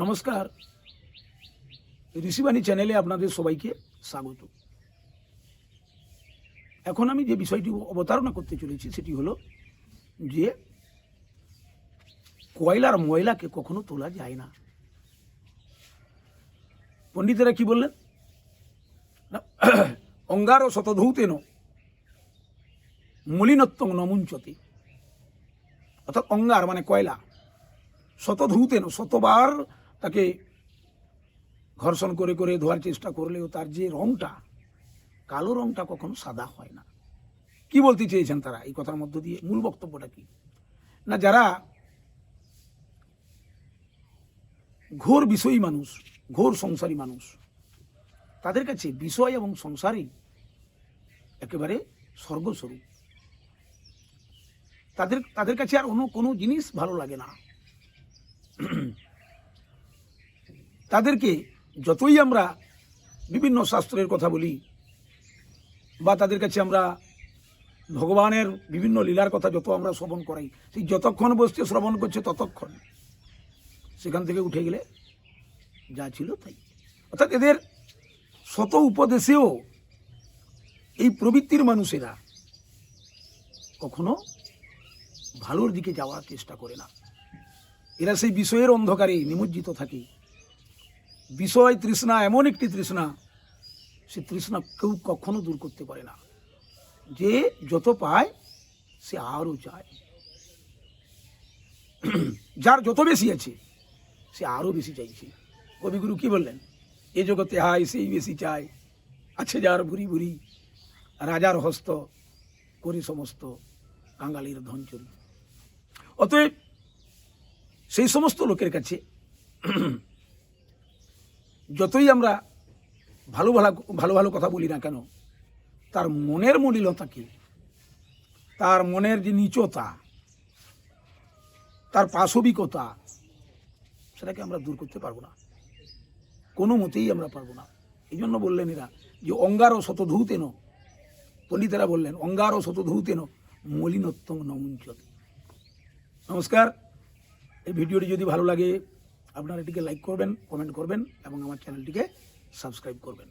নমস্কার, ঋষিবাণী চ্যানেলে আপনাদের সবাইকে স্বাগত। এখন আমি যে বিষয়টি অবতারণা করতে চলেছি সেটি হলো যে কয়লার ময়লাকে কখনো তোলা যায় না। পণ্ডিতেরা কি বললেন না, অঙ্গার ও শতধৌতেন মলিনত্বং নমুঞ্চতে, অর্থাৎ অঙ্গার মানে কয়লা, শতধৌতেন শতবার তাকে ঘর্ষণ করে করে ধোয়ার চেষ্টা করলেও তার যে রংটা, কালো রংটা কখনো সাদা হয় না। কি বলতে চেয়েছেন তারা এই কথার মধ্য দিয়ে? মূল বক্তব্যটা কি না, যারা ঘোর বিষয়ী মানুষ, ঘোর সংসারী মানুষ, তাদের কাছে বিষয় এবং সংসারই একেবারে স্বর্গস্বরূপ। তাদের কাছে আর অন্য কোনো জিনিস ভালো লাগে না। তাদেরকে যতই আমরা বিভিন্ন শাস্ত্রের কথা বলি বা তাদের কাছে আমরা ভগবানের বিভিন্ন লীলার কথা যত আমরা শ্রবণ করাই, সেই যতক্ষণ বসছে শ্রবণ করছে ততক্ষণ সেখান থেকে উঠে গেলে যা ছিল তাই। অর্থাৎ এদের শত উপদেশেও এই প্রবৃত্তির মানুষেরা কখনো ভালোর দিকে যাওয়ার চেষ্টা করে না। এরা সেই বিষয়ের অন্ধকারে নিমজ্জিত থাকে। বিষয় তৃষ্ণা এমন একটি তৃষ্ণা, সে তৃষ্ণা কেউ কখনো দূর করতে পারে না। যে যত পায় সে আরও চায়, যার যত বেশি আছে সে আরও বেশি চাইছে। কবিগুরু কি বললেন? এ জগতে হায় সেই বেশি চায়, আছে যার ভুরি ভুরি, রাজার হস্ত করি সমস্ত কাঙালির ধন চুরি। অতএব সেই সমস্ত লোকের কাছে যতই আমরা ভালো ভালো ভালো কথা বলি না কেন, তার মনের মলিনতাকে, তার মনের যে নীচতা, তার পাশবিকতা, সেটাকে আমরা দূর করতে পারবো না, কোনো মতেই আমরা পারবো না। এই জন্য বললেন এরা যে অঙ্গার ও শতধৌতেন, পণ্ডিতেরা বললেন অঙ্গার ও শতধৌতেন মলিনত্বং নমুঞ্চতে। নমস্কার, এই ভিডিওটি যদি ভালো লাগে আপনারা এটিকে লাইক করবেন, কমেন্ট করবেন এবং আমার চ্যানেলটিকে সাবস্ক্রাইব করবেন।